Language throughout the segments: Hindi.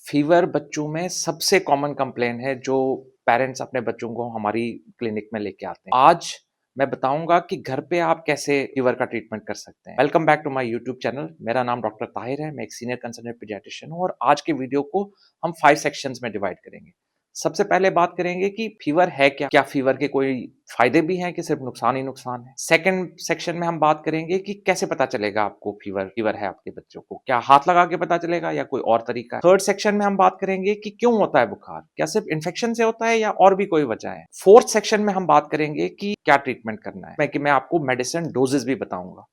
फीवर बच्चों में सबसे कॉमन कंप्लेन है जो पेरेंट्स अपने बच्चों को हमारी क्लिनिक में लेके आते हैं। आज मैं बताऊंगा कि घर पे आप कैसे फीवर का ट्रीटमेंट कर सकते हैं। Welcome back to my YouTube channel. मेरा नाम डॉक्टर ताहिर है। मैं एक सीनियर कंसल्टेंट पीडियाट्रिशियन हूँ और आज के वीडियो को हम 5 सेक्शंस में डिवाइड करेंगे। सबसे पहले बात करेंगे कि फीवर है क्या, क्या फीवर के कोई फायदे भी हैं कि सिर्फ नुकसान ही नुकसान है। सेकंड सेक्शन में हम बात करेंगे कि कैसे पता चलेगा आपको फीवर फीवर है आपके बच्चों को, क्या हाथ लगा के पता चलेगा या कोई और तरीका है। थर्ड सेक्शन में हम बात करेंगे कि क्यों होता है बुखार, क्या सिर्फ इन्फेक्शन से होता है या और भी कोई वजह है। फोर्थ सेक्शन में हम बात करेंगे कि क्या ट्रीटमेंट करना है, मैं आपको मेडिसिन डोजेस भी बताऊंगा।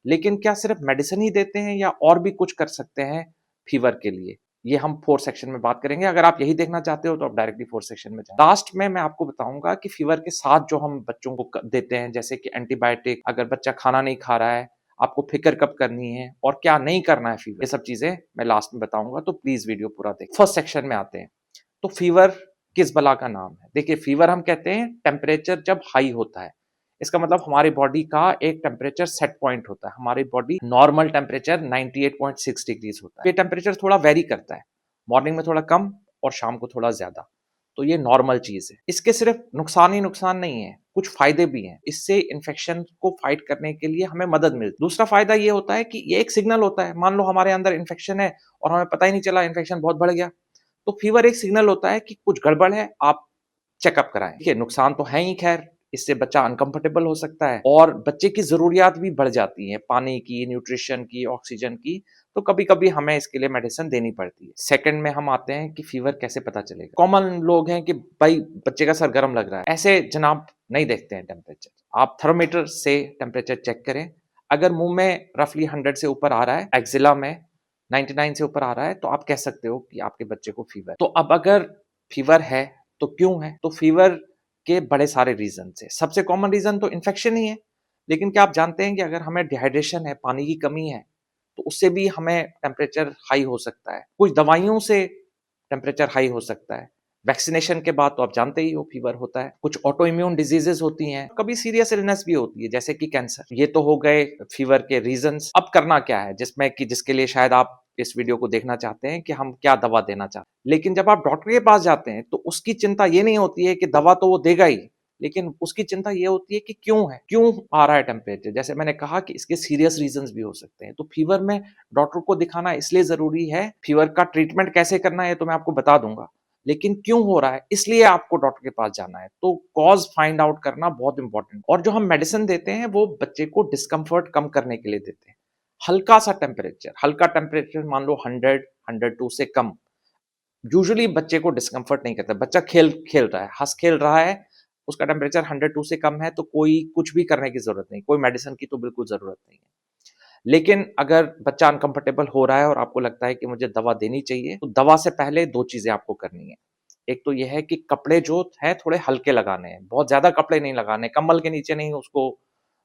लेकिन क्या सिर्फ मेडिसिन ही देते हैं या और भी कुछ कर सकते हैं फीवर के लिए, ये हम फोर्थ सेक्शन में बात करेंगे। अगर आप यही देखना चाहते हो तो आप डायरेक्टली फोर्थ सेक्शन में जाएं। लास्ट में मैं आपको बताऊंगा कि फीवर के साथ जो हम बच्चों को देते हैं, जैसे कि एंटीबायोटिक, अगर बच्चा खाना नहीं खा रहा है आपको फिक्र कब करनी है और क्या नहीं करना है फीवर, ये सब चीजें मैं लास्ट में बताऊंगा, तो प्लीज वीडियो पूरा देखें। फर्स्ट सेक्शन में आते हैं तो फीवर किस बला का नाम है। देखिए, फीवर हम कहते हैं टेम्परेचर जब हाई होता है, इसका मतलब हमारी बॉडी का एक टेम्परेचर सेट पॉइंट होता है। हमारी बॉडी नॉर्मल टेम्परेचर 98.6 डिग्रीज होता है। ये टेम्परेचर थोड़ा वेरी करता है, मॉर्निंग में थोड़ा कम और शाम को थोड़ा ज्यादा, तो ये नॉर्मल चीज है। इसके सिर्फ नुकसान ही नुकसान नहीं है, कुछ फायदे भी हैं। इससे इन्फेक्शन को फाइट करने के लिए हमें मदद मिलती है। दूसरा फायदा ये होता है कि ये एक सिग्नल होता है। मान लो हमारे अंदर इन्फेक्शन है और हमें पता ही नहीं चला, इन्फेक्शन बहुत बढ़ गया, तो फीवर एक सिग्नल होता है कि कुछ गड़बड़ है, आप चेकअप कराएं। देखिए, नुकसान तो है ही, खैर इससे बच्चा अनकंफर्टेबल हो सकता है और बच्चे की जरूरियात भी बढ़ जाती है, पानी की, न्यूट्रिशन की, ऑक्सीजन की, तो कभी कभी हमें इसके लिए मेडिसिन देनी पड़ती है। सेकंड में हम आते हैं कि फीवर कैसे पता चलेगा। कॉमन लोग हैं कि भाई बच्चे का सर गर्म लग रहा है, ऐसे जनाब नहीं देखते हैं टेम्परेचर। आप थर्मोमीटर से टेम्परेचर चेक करें। अगर मुंह में रफली 100 से ऊपर आ रहा है, एक्जिला में 99 से ऊपर आ रहा है, तो आप कह सकते हो कि आपके बच्चे को फीवर। तो अब अगर फीवर है तो क्यों है, तो फीवर के बड़े सारे रीजन है। सबसे कॉमन रीजन तो इन्फेक्शन ही है, लेकिन क्या आप जानते हैं कि अगर हमें डिहाइड्रेशन है, पानी की कमी है, तो उससे भी हमें टेम्परेचर हाई हो सकता है। कुछ दवाइयों से टेम्परेचर हाई हो सकता है। वैक्सीनेशन के बाद तो आप जानते ही हो फीवर होता है। कुछ ऑटो इम्यून डिजीजेस होती हैं, कभी सीरियस इलनेस भी होती है जैसे कि कैंसर। ये तो हो गए फीवर के रीजंस। अब करना क्या है, जिसमें कि जिसके लिए शायद आप इस वीडियो को देखना चाहते हैं कि हम क्या दवा देना चाहते हैं। लेकिन जब आप डॉक्टर के पास जाते हैं तो उसकी चिंता ये नहीं होती है कि दवा तो वो देगा ही, लेकिन उसकी चिंता ये होती है कि क्यों है, क्यों आ रहा है टेम्परेचर। जैसे मैंने कहा कि इसके सीरियस रीजंस भी हो सकते हैं, तो फीवर में डॉक्टर को दिखाना इसलिए जरूरी है। फीवर का ट्रीटमेंट कैसे करना है तो मैं आपको बता दूंगा, लेकिन क्यों हो रहा है इसलिए आपको डॉक्टर के पास जाना है। तो कॉज फाइंड आउट करना बहुत इंपॉर्टेंट। और जो हम मेडिसिन देते हैं वो बच्चे को डिस्कम्फर्ट कम करने के लिए देते हैं। हल्का सा टेम्परेचर, हल्का टेम्परेचर मान लो 100-102 से कम यूजुअली बच्चे को डिस्कम्फर्ट नहीं करता। बच्चा खेल खेल रहा है, हंस खेल रहा है, उसका टेम्परेचर 102 से कम है, तो कोई कुछ भी करने की जरूरत नहीं, कोई मेडिसिन की तो बिल्कुल जरूरत नहीं है। लेकिन अगर बच्चा अनकंफर्टेबल हो रहा है और आपको लगता है कि मुझे दवा देनी चाहिए, तो दवा से पहले दो चीजें आपको करनी है। एक तो यह है कि कपड़े जो है थोड़े हल्के लगाने हैं, बहुत ज्यादा कपड़े नहीं लगाने, कंबल के नीचे नहीं उसको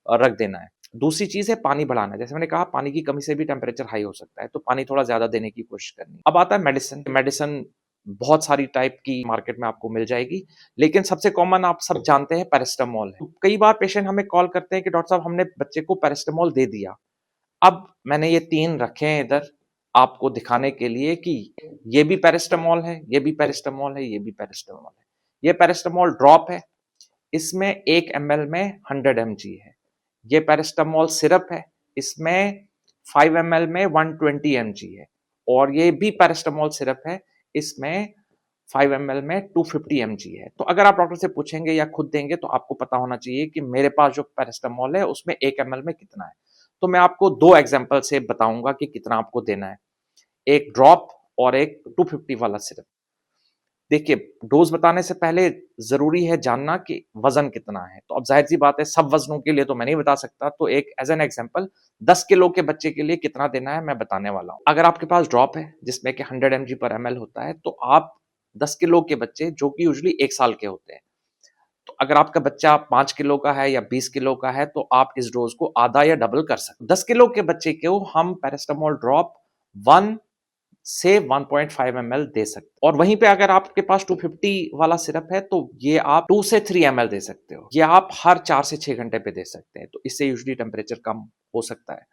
रख देना है। दूसरी चीज है पानी बढ़ाना है। जैसे मैंने कहा, पानी की कमी से भी टेम्परेचर हाई हो सकता है, तो पानी थोड़ा ज्यादा देने की कोशिश करनी है। अब आता है मेडिसिन। मेडिसिन बहुत सारी टाइप की मार्केट में आपको मिल जाएगी, लेकिन सबसे कॉमन आप सब जानते हैं पैरास्टामोल है। तो कई बार पेशेंट हमें कॉल करते हैं कि डॉक्टर साहब हमने बच्चे को पैरास्टामोल दे दिया। अब मैंने ये 3 रखे हैं इधर आपको दिखाने के लिए कि ये भी पैरास्टामोल है, ये भी पैरास्टामोल है, ये भी पैरास्टामोल है। ये पैरास्टामोल ड्रॉप है, इसमें 1 ml में 100 mg है। ये पैरास्टामोल सिरप है, इसमें 5 ml में 120 mg है। और ये भी पैरास्टामोल सिरप है, इसमें 5 ml में 250 mg है। तो अगर आप डॉक्टर से पूछेंगे या खुद देंगे तो आपको पता होना चाहिए कि मेरे पास जो पैरास्टामोल है उसमें 1 ml में कितना है। तो मैं आपको 2 एग्जांपल से बताऊंगा कि कितना आपको देना है, एक ड्रॉप और एक 250 वाला सिरप। देखिए, डोज बताने से पहले जरूरी है जानना कि वजन कितना है। तो अब जाहिर सी बात है, सब वजनों के लिए तो मैं नहीं बता सकता, तो एक एज एन एग्जांपल 10 किलो के बच्चे के लिए कितना देना है मैं बताने वाला हूं। अगर आपके पास ड्रॉप है जिसमें कि 100 mg पर ml होता है, तो आप 10 किलो के बच्चे जो कि यूजुअली 1 साल के होते हैं, तो अगर आपका बच्चा 5 किलो का है या 20 किलो का है, तो आप इस डोज को आधा या डबल कर सकते हैं। 10 किलो के बच्चे को हम पैरास्टामोल ड्रॉप 1 से 1.5 ml दे सकते हैं। और वहीं पे अगर आपके पास 250 वाला सिरप है, तो ये आप 2 से 3 ml दे सकते हो। ये आप हर 4 से 6 घंटे पे दे सकते हैं, तो इससे यूजुअली टेम्परेचर कम हो सकता है।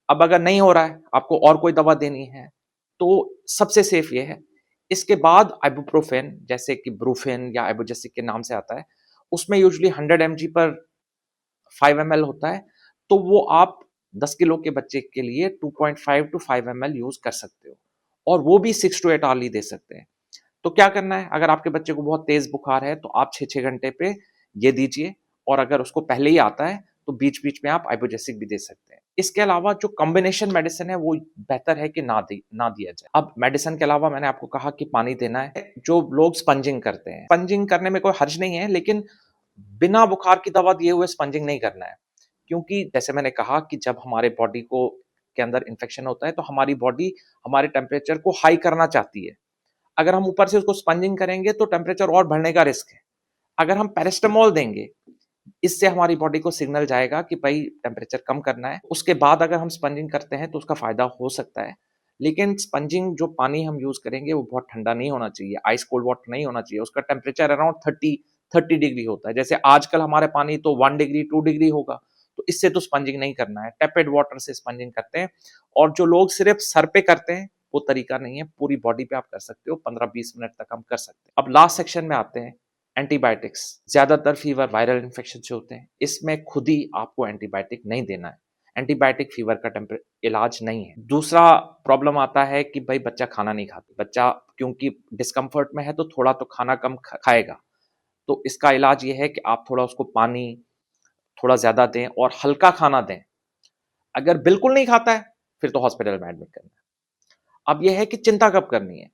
अब अगर नहीं हो रहा है, आपको और कोई दवा देनी है, तो सबसे सेफ ये है इसके बाद इबुप्रोफेन, जैसे कि ब्रूफेन या इबुजेसिक के नाम से आता है, उसमें यूजुअली 100 एमजी पर 5 एमएल होता है, तो वो आप 10 किलो के बच्चे के लिए 2.5 टू 5 एमएल यूज़ कर सकते हो, और वो भी 6 टू 8 आवर्ली दे सकते हैं। तो क्या करना है, अगर आपके बच्चे को बहुत तेज़ बुखार है, तो आप 6-6 घंटे पे ये दीजिए, और अगर उसको पहले ही आता है, तो बीच-बीच में आप आइबुजेसिक भी दे सकते हैं। इसके अलावा जो कॉम्बिनेशन मेडिसिन है, वो बेहतर है कि ना दिया जाए। अब मेडिसिन के अलावा मैंने आपको कहा कि पानी देना है। जो लोग स्पंजिंग करते हैं, स्पंजिंग करने में कोई हर्ज नहीं है, लेकिन बिना बुखार की दवा दिए हुए स्पंजिंग नहीं करना है। क्योंकि जैसे मैंने कहा कि जब हमारे बॉडी को के अंदर इन्फेक्शन होता है, तो हमारी बॉडी हमारे टेम्परेचर को हाई करना चाहती है। अगर हम ऊपर से उसको स्पंजिंग करेंगे, तो टेम्परेचर और बढ़ने का रिस्क है। अगर हम पैरासिटामोल देंगे, इससे हमारी बॉडी को सिग्नल जाएगा कि भाई टेम्परेचर कम करना है। उसके बाद अगर हम स्पंजिंग करते हैं, तो उसका फ़ायदा हो सकता है। लेकिन स्पंजिंग जो पानी हम यूज़ करेंगे, वो बहुत ठंडा नहीं होना चाहिए, आइस कोल्ड वाटर नहीं होना चाहिए। उसका टेम्परेचर अराउंड 30 डिग्री होता है। जैसे आजकल हमारे पानी तो 1 डिग्री, 2 डिग्री होगा, तो इससे तो स्पंजिंग नहीं करना है। टेपेड वाटर से स्पंजिंग करते हैं, और जो लोग सिर्फ़ सर पे करते हैं, वो तरीका नहीं है। पूरी बॉडी पे आप कर सकते हो, 15-20 मिनट तक हम कर सकते हैं। अब लास्ट सेक्शन में आते हैं, एंटीबायोटिक्स। ज़्यादातर फीवर वायरल इन्फेक्शन से होते हैं। इसमें खुद ही आपको एंटीबायोटिक नहीं देना है। एंटीबायोटिक फीवर का इलाज नहीं है। दूसरा प्रॉब्लम आता है कि भाई बच्चा खाना नहीं खाता। बच्चा क्योंकि डिस्कम्फर्ट में है, तो थोड़ा तो खाना कम खाएगा। तो इसका इलाज ये है कि आप थोड़ा उसको पानी थोड़ा ज़्यादा दें और हल्का खाना दें। अगर बिल्कुल नहीं खाता है, फिर तो हॉस्पिटल में एडमिट करना है। अब ये है कि चिंता कब करनी है?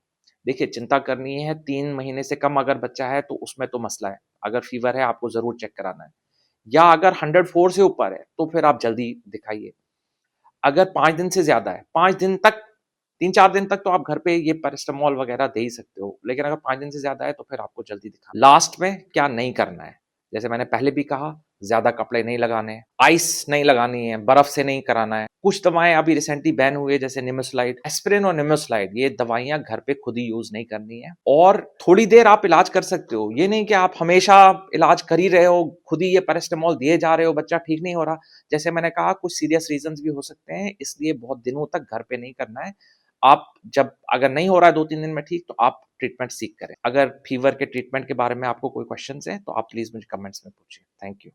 देखिए, चिंता करनी है 3 महीने से कम अगर बच्चा है, तो उसमें तो मसला है। अगर फीवर है, आपको ज़रूर चेक कराना है। या अगर 104 से ऊपर है, तो फिर आप जल्दी दिखाइए। अगर 5 दिन से ज़्यादा है, 5 दिन तक, 3-4 दिन तक तो आप घर पे ये पैरासिटामोल वगैरह दे ही सकते हो। लेकिन अगर 5 दिन से ज़्यादा है, तो फिर आपको जल्दी दिखाना। लास्ट में क्या नहीं करना है, जैसे मैंने पहले भी कहा, ज़्यादा कपड़े नहीं लगाने हैं, आइस नहीं लगानी है, बर्फ से नहीं कराना है। कुछ दवाएँ अभी रिसेंटली बैन हुई है, जैसे निमेसुलाइड, एस्पिरिन और निमेसुलाइड, ये दवाइयाँ घर पे खुद ही यूज़ नहीं करनी है। और थोड़ी देर आप इलाज कर सकते हो। ये नहीं कि आप हमेशा इलाज कर ही रहे हो, खुद ही ये पैरासिटामोल दिए जा रहे हो, बच्चा ठीक नहीं हो रहा। जैसे मैंने कहा, कुछ सीरियस रीज़न्स भी हो सकते हैं, इसलिए बहुत दिनों तक घर पे नहीं करना है। आप जब अगर नहीं हो रहा है 2-3 दिन में ठीक, तो आप ट्रीटमेंट सीक करें। अगर फीवर के ट्रीटमेंट के बारे में आपको कोई क्वेश्चन्स हैं, तो आप प्लीज़ मुझे कमेंट्स में पूछिए। Thank you.